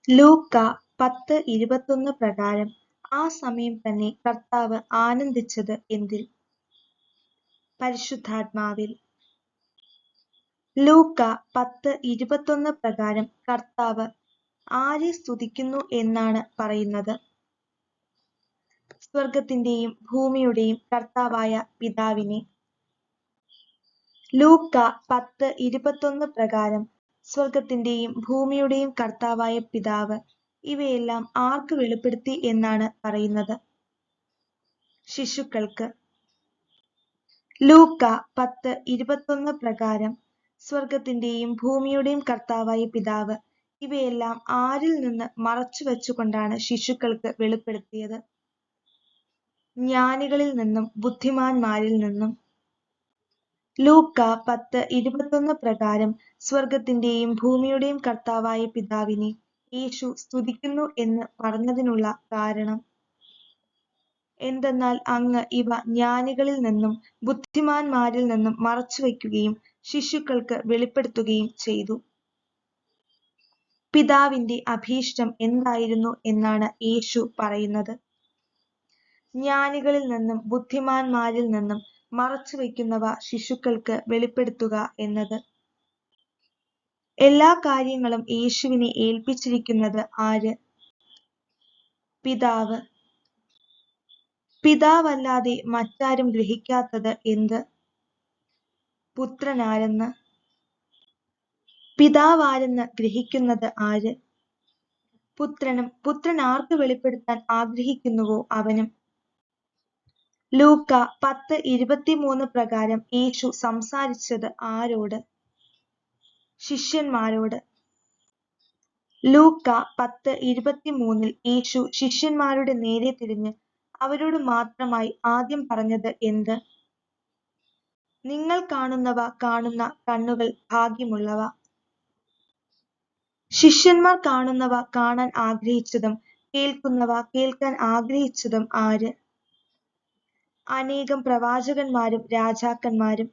ലൂക്ക 10:21 പ്രകാരം ആ സമയം തന്നെ കർത്താവ് ആനന്ദിച്ചത് എന്തിൽ? പരിശുദ്ധാത്മാവിൽ. ലൂക്ക 10:21 പ്രകാരം കർത്താവ് ആരെ സ്തുതിക്കുന്നു എന്നാണ് പറയുന്നത്? സ്വർഗത്തിന്റെയും ഭൂമിയുടെയും കർത്താവായ പിതാവിനെ. ലൂക്ക 10:21 പ്രകാരം സ്വർഗത്തിന്റെയും ഭൂമിയുടെയും കർത്താവായ പിതാവ് ഇവയെല്ലാം ആർക്ക് വെളിപ്പെടുത്തി എന്നാണ് പറയുന്നത്? ശിശുക്കൾക്ക്. ലൂക്ക 10:21 പ്രകാരം സ്വർഗത്തിന്റെയും ഭൂമിയുടെയും കർത്താവായ പിതാവ് ഇവയെല്ലാം ആരിൽ നിന്ന് മറച്ചു വെച്ചുകൊണ്ടാണ് ശിശുക്കൾക്ക് വെളിപ്പെടുത്തിയത്? ജ്ഞാനികളിൽ നിന്നും ബുദ്ധിമാന്മാരിൽ നിന്നും. ലൂക്ക 10:21 പ്രകാരം സ്വർഗത്തിന്റെയും ഭൂമിയുടെയും കർത്താവായ പിതാവിനെ യേശു സ്തുതിക്കുന്നു എന്ന് പറഞ്ഞതിനുള്ള കാരണം എന്തെന്നാൽ അങ്ങ് ഇവ ജ്ഞാനികളിൽ നിന്നും ബുദ്ധിമാന്മാരിൽ നിന്നും മറച്ചുവെക്കുകയും ശിശുക്കൾക്ക് വെളിപ്പെടുത്തുകയും ചെയ്തു. പിതാവിന്റെ അഭീഷ്ടം എന്തായിരുന്നു എന്നാണ് യേശു പറയുന്നത്? ജ്ഞാനികളിൽ നിന്നും ബുദ്ധിമാന്മാരിൽ നിന്നും മറച്ചുവെക്കുന്നവ ശിശുക്കൾക്ക് വെളിപ്പെടുത്തുക എന്നത്. എല്ലാ കാര്യങ്ങളും യേശുവിനെ ഏൽപ്പിച്ചിരിക്കുന്നത് ആര്? പിതാവ്. പിതാവല്ലാതെ മറ്റാരും ഗ്രഹിക്കാത്തത് എന്ത്? പുത്രനാരെന്ന്. പിതാവാരെന്ന് ഗ്രഹിക്കുന്നത് ആര്? പുത്രനും പുത്രൻ ആർക്ക് വെളിപ്പെടുത്താൻ ആഗ്രഹിക്കുന്നുവോ അവനും. ലൂക്ക 10:23 പ്രകാരം യേശു സംസാരിച്ചത് ആരോട്? ശിഷ്യന്മാരോട്. ലൂക്ക 10:23 യേശു ശിഷ്യന്മാരുടെ നേരെ തിരിഞ്ഞ് അവരോട് മാത്രമായി ആദ്യം പറഞ്ഞത് എന്ത്? നിങ്ങൾ കാണുന്നവ കാണുന്ന കണ്ണുകൾ ഭാഗ്യമുള്ളവ. ശിഷ്യന്മാർ കാണുന്നവ കാണാൻ ആഗ്രഹിച്ചതും കേൾക്കുന്നവ കേൾക്കാൻ ആഗ്രഹിച്ചതും ആര്? അനേകം പ്രവാചകന്മാരും രാജാക്കന്മാരും.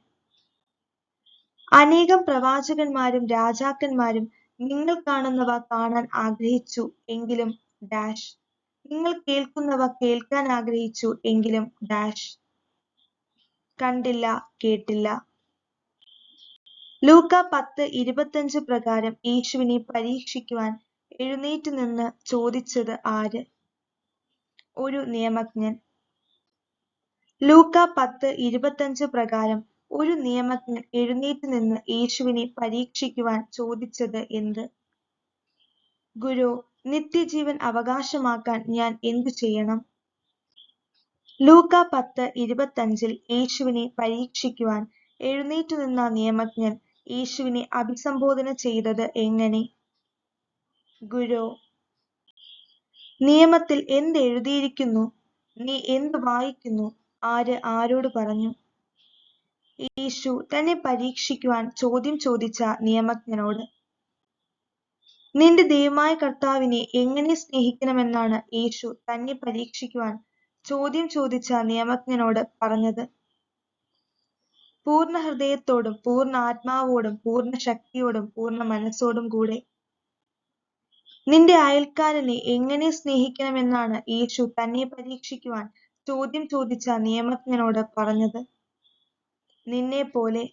അനേകം പ്രവാചകന്മാരും രാജാക്കന്മാരും നിങ്ങൾ കാണുന്നവ കാണാൻ ആഗ്രഹിച്ചു എങ്കിലും ഡാഷ്. നിങ്ങൾ കേൾക്കുന്നവ കേൾക്കാൻ ആഗ്രഹിച്ചു എങ്കിലും ഡാഷ്. കണ്ടില്ല, കേട്ടില്ല. ലൂക്ക 10:25 പ്രകാരം യേശുവിനെ പരീക്ഷിക്കുവാൻ എഴുന്നേറ്റ് നിന്ന് ചോദിച്ചത് ആര്? ഒരു നിയമജ്ഞൻ. ലൂക്ക 10:25 പ്രകാരം ഒരു നിയമജ്ഞൻ എഴുന്നേറ്റ് നിന്ന് യേശുവിനെ പരീക്ഷിക്കുവാൻ ചോദിച്ചത് എന്ത്? ഗുരു, നിത്യജീവൻ അവകാശമാക്കാൻ ഞാൻ എന്തു ചെയ്യണം? ലൂക്ക 10:25 യേശുവിനെ പരീക്ഷിക്കുവാൻ എഴുന്നേറ്റു നിന്ന നിയമജ്ഞൻ യേശുവിനെ അഭിസംബോധന ചെയ്തത് എങ്ങനെ? ഗുരു. നിയമത്തിൽ എന്തെഴുതിയിരിക്കുന്നു? നീ എന്ത് വായിക്കുന്നു? ആര് ആരോട് പറഞ്ഞു? യേശു തന്നെ പരീക്ഷിക്കുവാൻ ചോദ്യം ചോദിച്ച നിയമജ്ഞനോട്. നിന്റെ ദൈവമായ കർത്താവിനെ എങ്ങനെ സ്നേഹിക്കണമെന്നാണ് യേശു തന്നെ പരീക്ഷിക്കുവാൻ ചോദ്യം ചോദിച്ച നിയമജ്ഞനോട് പറഞ്ഞത്? പൂർണ്ണ ഹൃദയത്തോടും പൂർണ്ണ ആത്മാവോടും പൂർണ്ണ ശക്തിയോടും പൂർണ്ണ മനസ്സോടും കൂടെ. നിന്റെ അയൽക്കാരനെ എങ്ങനെ സ്നേഹിക്കണമെന്നാണ് യേശു തന്നെ പരീക്ഷിക്കുവാൻ ചോദ്യം ചോദിച്ച നിയമജ്ഞനോട് പറഞ്ഞത്? നിന്നെ പോലെ.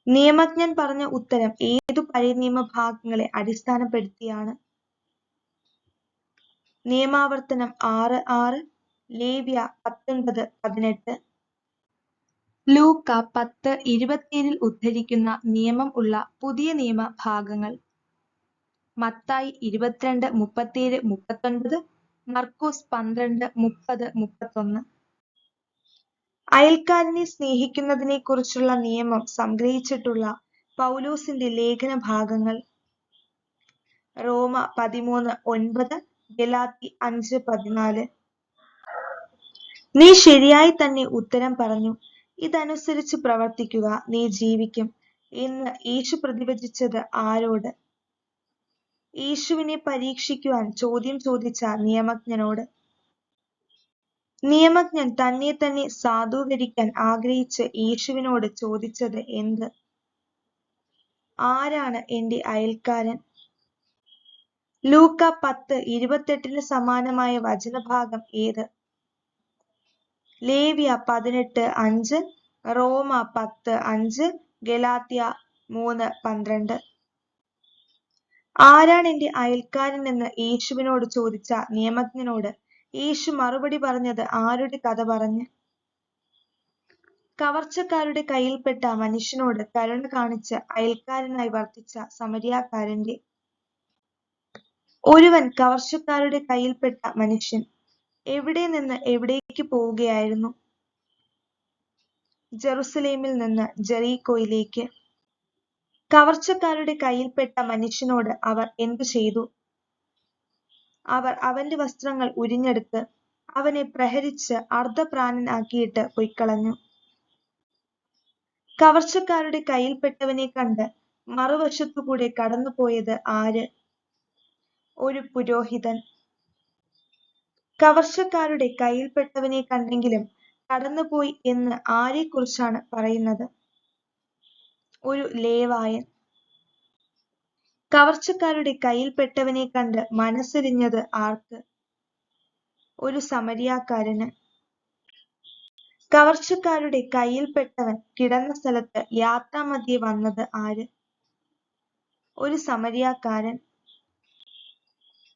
നിയമജ്ഞൻ പറഞ്ഞ ഉത്തരം ഏതു പഴയ നിയമ ഭാഗങ്ങളെ അടിസ്ഥാനപ്പെടുത്തിയാണ്? നിയമാവർത്തനം 6:6, ലേവ്യ 19:18. ലൂക്ക 10:27 ഉദ്ധരിക്കുന്ന നിയമം ഉള്ള പുതിയ നിയമ ഭാഗങ്ങൾ: മത്തായി 22:37-39, മർക്കോസ് 12:30-31. അയൽക്കാരനെ സ്നേഹിക്കുന്നതിനെ കുറിച്ചുള്ള നിയമം സംഗ്രഹിച്ചിട്ടുള്ള പൗലോസിന്റെ ലേഖന ഭാഗങ്ങൾ: റോമ 13:9, ഗലാത്തി 5:14. നീ ശരിയായി തന്നെ ഉത്തരം പറഞ്ഞു, ഇതനുസരിച്ച് പ്രവർത്തിക്കുക, നീ ജീവിക്കും എന്ന് യേശു പ്രതിവചിച്ചത് ആരോട്? യേശുവിനെ പരീക്ഷിക്കുവാൻ ചോദ്യം ചോദിച്ച നിയമജ്ഞനോട്. നിയമജ്ഞൻ തന്നെ തന്നെ സാധൂകരിക്കാൻ ആഗ്രഹിച്ച് യേശുവിനോട് ചോദിച്ചത് എന്ത്? ആരാണ് എന്റെ അയൽക്കാരൻ? ലൂക്ക 10:28 സമാനമായ വചനഭാഗം ഏത്? ലേവ്യ 18:5, റോമ 10:5, ഗലാത്യ 3:12. ആരാണ് എന്റെ അയൽക്കാരൻ എന്ന് യേശുവിനോട് ചോദിച്ച നിയമജ്ഞനോട് യേശു മറുപടി പറഞ്ഞത് ആരുടെ കഥ പറഞ്ഞ്? കവർച്ചക്കാരുടെ കയ്യിൽപ്പെട്ട മനുഷ്യനോട് കരുണ കാണിച്ച് അയൽക്കാരനായി വർത്തിച്ച സമരിയാക്കാരന്റെ. ഒരുവൻ കവർച്ചക്കാരുടെ കയ്യിൽപ്പെട്ട മനുഷ്യൻ എവിടെ നിന്ന് എവിടേക്ക് പോവുകയായിരുന്നു? ജെറുസലേമിൽ നിന്ന് ജെറീക്കോയിലേക്ക്. കവർച്ചക്കാരുടെ കയ്യിൽപ്പെട്ട മനുഷ്യനോട് അവർ എന്തു ചെയ്തു? അവർ അവന്റെ വസ്ത്രങ്ങൾ ഉരിഞ്ഞെടുത്ത് അവനെ പ്രഹരിച്ച് അർദ്ധപ്രാണനാക്കിയിട്ട് പൊയ്ക്കളഞ്ഞു. കവർച്ചക്കാരുടെ കയ്യിൽപ്പെട്ടവനെ കണ്ട് മറുവശത്തുകൂടെ കടന്നുപോയത് ആര്? ഒരു പുരോഹിതൻ. കവർച്ചക്കാരുടെ കയ്യിൽപ്പെട്ടവനെ കണ്ടെങ്കിലും കടന്നുപോയി എന്ന് ആരെക്കുറിച്ചാണ് പറയുന്നത്? ഒരു ലേവായൻ. കവർച്ചക്കാരുടെ കയ്യിൽപ്പെട്ടവനെ കണ്ട് മനസ്സലിഞ്ഞത് ആർക്ക്? ഒരു സമരിയാക്കാരന്. കവർച്ചക്കാരുടെ കയ്യിൽപ്പെട്ടവൻ കിടന്ന സ്ഥലത്ത് യാത്രാമധ്യേ വന്നത് ആര്? ഒരു സമരിയാക്കാരൻ.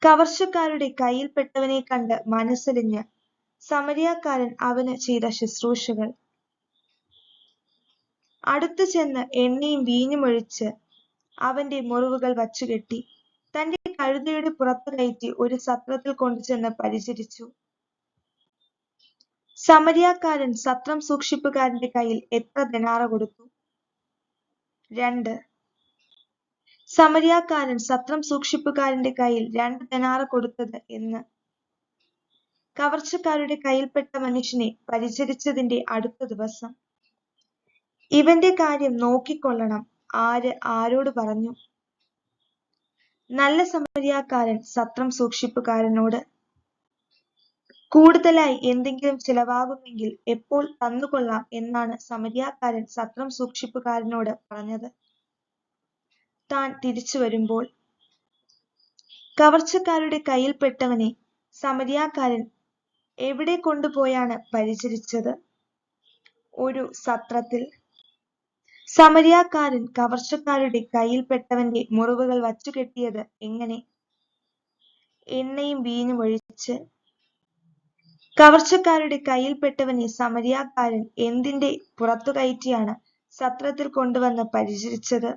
കവർച്ചക്കാരുടെ കയ്യിൽപ്പെട്ടവനെ കണ്ട് മനസ്സലിഞ്ഞ് സമരിയാക്കാരൻ അവന് ചെയ്ത ശുശ്രൂഷകൾ. അടുത്തു ചെന്ന് എണ്ണയും വീഞ്ഞുമൊഴിച്ച് അവന്റെ മുറിവുകൾ വച്ചുകെട്ടി തന്റെ കഴുതയുടെ പുറത്തു കയറ്റി ഒരു സത്രത്തിൽ കൊണ്ടുചെന്ന് പരിചരിച്ചു. സമരിയാക്കാരൻ സത്രം സൂക്ഷിപ്പുകാരന്റെ കയ്യിൽ എത്ര ദെനാറ കൊടുത്തു? 2. സമരിയാക്കാരൻ സത്രം സൂക്ഷിപ്പുകാരന്റെ കയ്യിൽ 2 ദെനാറ കൊടുത്തത് എന്ന്? കവർച്ചക്കാരുടെ കയ്യിൽപ്പെട്ട മനുഷ്യനെ പരിചരിച്ചതിന്റെ അടുത്ത ദിവസം. ഇവന്റെ കാര്യം നോക്കിക്കൊള്ളണം ആര് ആരോട് പറഞ്ഞു? നല്ല സമരിയാക്കാരൻ സത്രം സൂക്ഷിപ്പുകാരനോട്. കൂടുതലായി എന്തെങ്കിലും ചിലവാകുമെങ്കിൽ എപ്പോൾ തന്നുകൊള്ളാം എന്നാണ് സമരിയാക്കാരൻ സത്രം സൂക്ഷിപ്പുകാരനോട് പറഞ്ഞത്. താൻ തിരിച്ചു വരുമ്പോൾ. കവർച്ചക്കാരുടെ കയ്യിൽപ്പെട്ടവനെ സമരിയാക്കാരൻ എവിടെ കൊണ്ടുപോയാണ് പരിചരിച്ചത്? ഒരു സത്രത്തിൽ. സമരിയാക്കാരൻ കവർച്ചക്കാരുടെ കയ്യിൽപ്പെട്ടവന്റെ മുറിവുകൾ വച്ചുകെട്ടിയത് എങ്ങനെ? എണ്ണയും വീഞ്ഞും ഒഴിച്ച്. കവർച്ചക്കാരുടെ കയ്യിൽപ്പെട്ടവനെ സമരിയാക്കാരൻ എന്തിന്റെ പുറത്തു കയറ്റിയാണ് സത്രത്തിൽ കൊണ്ടുവന്ന് പരിചരിച്ചത്?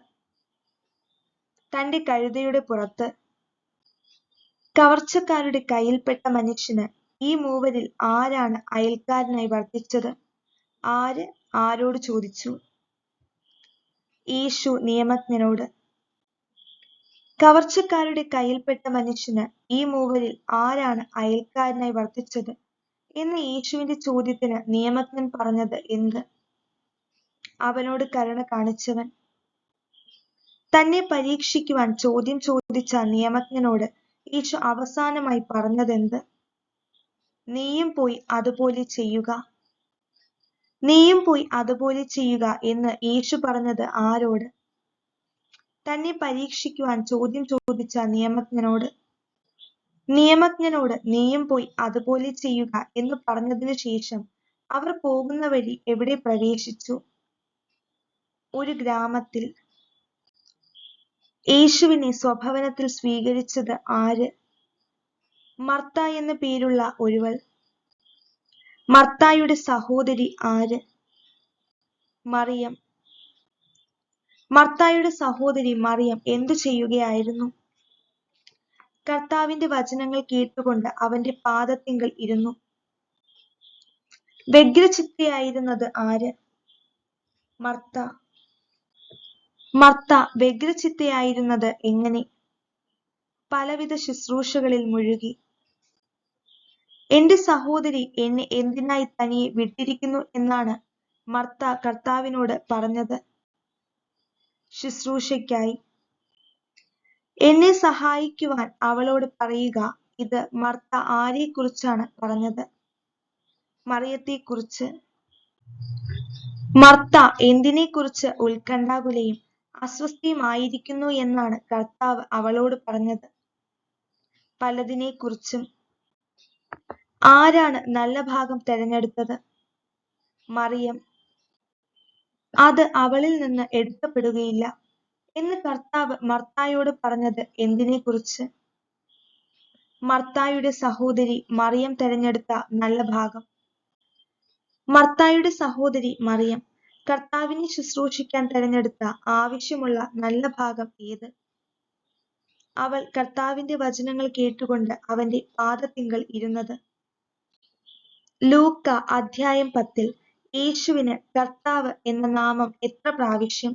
തന്റെ കഴുതയുടെ പുറത്ത്. കവർച്ചക്കാരുടെ കയ്യിൽപ്പെട്ട മനുഷ്യന് ഈ മൂവരിൽ ആരാണ് അയൽക്കാരനായി വർത്തിച്ചത്? ആര് ആരോട് ചോദിച്ചു? യേശു നിയമജ്ഞനോട്. കവർച്ചക്കാരുടെ കയ്യിൽപ്പെട്ട മനുഷ്യന് ഈ മൂവരിൽ ആരാണ് അയൽക്കാരനായി വർത്തിച്ചത് എന്ന് യേശുവിന്റെ ചോദ്യത്തിന് നിയമജ്ഞൻ പറഞ്ഞത് എന്ത്? അവനോട് കരുണ കാണിച്ചവൻ. തന്നെ പരീക്ഷിക്കുവാൻ ചോദ്യം ചോദിച്ച നിയമജ്ഞനോട് യേശു അവസാനമായി പറഞ്ഞതെന്ത്? നീയും പോയി അതുപോലെ ചെയ്യുക. നീയും പോയി അതുപോലെ ചെയ്യുക എന്ന് യേശു പറഞ്ഞത് ആരോട്? തന്നെ പരീക്ഷിക്കുവാൻ ചോദ്യം ചോദിച്ച നിയമജ്ഞനോട്. നിയമജ്ഞനോട് നീയും പോയി അതുപോലെ ചെയ്യുക എന്ന് പറഞ്ഞതിനു ശേഷം അവർ പോകുന്ന വഴി എവിടെ പ്രവേശിച്ചു? ഒരു ഗ്രാമത്തിൽ. യേശുവിനെ സ്വഭവനത്തിൽ സ്വീകരിച്ചത് ആര്? മർത്ത എന്ന പേരുള്ള ഒരുവൾ. മർത്തായുടെ സഹോദരി ആര്? മറിയം. മർത്തായുടെ സഹോദരി മറിയം എന്തു ചെയ്യുകയായിരുന്നു? കർത്താവിന്റെ വചനങ്ങൾ കേട്ടുകൊണ്ട് അവന്റെ പാദത്തിങ്കൽ ഇരുന്നു. വ്യഗ്രചിത്തയായിരുന്നത് ആര്? മർത്ത. മർത്ത വ്യഗ്രചിത്തയായിരുന്നത് എങ്ങനെ? പലവിധ ശുശ്രൂഷകളിൽ മുഴുകി. എന്റെ സഹോദരി എന്നെ എന്തിനായി തനിയെ വിട്ടിരിക്കുന്നു എന്നാണ് മർത്ത കർത്താവിനോട് പറഞ്ഞത്? ശുശ്രൂഷയ്ക്കായി. എന്നെ സഹായിക്കുവാൻ അവളോട് പറയുക. ഇത് മർത്ത ആരെക്കുറിച്ചാണ് പറഞ്ഞത്? മറിയത്തെക്കുറിച്ച്. മർത്ത എന്തിനെക്കുറിച്ച് ഉത്കണ്ഠാകുലയും അസ്വസ്ഥയുമായിരിക്കുന്നു എന്നാണ് കർത്താവ് അവളോട് പറഞ്ഞത്? പലതിനെക്കുറിച്ചും. ആരാണ് നല്ല ഭാഗം തെരഞ്ഞെടുത്തത്? മറിയം. അത് അവളിൽ നിന്ന് എടുക്കപ്പെടുകയില്ല എന്ന് കർത്താവ് മർത്തായോട് പറഞ്ഞത് എന്തിനെക്കുറിച്ച്? മർത്തായുടെ സഹോദരി മറിയം തെരഞ്ഞെടുത്ത നല്ല ഭാഗം. മർത്തായുടെ സഹോദരി മറിയം കർത്താവിനെ ശുശ്രൂഷിക്കാൻ തെരഞ്ഞെടുത്ത ആവശ്യമുള്ള നല്ല ഭാഗം ഏത്? അവൾ കർത്താവിന്റെ വചനങ്ങൾ കേട്ടുകൊണ്ട് അവന്റെ പാദത്തിങ്കൽ ഇരുന്നത്. ലൂക്ക അധ്യായം 10 യേശുവിന് കർത്താവ് എന്ന നാമം എത്ര പ്രാവശ്യം?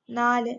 4.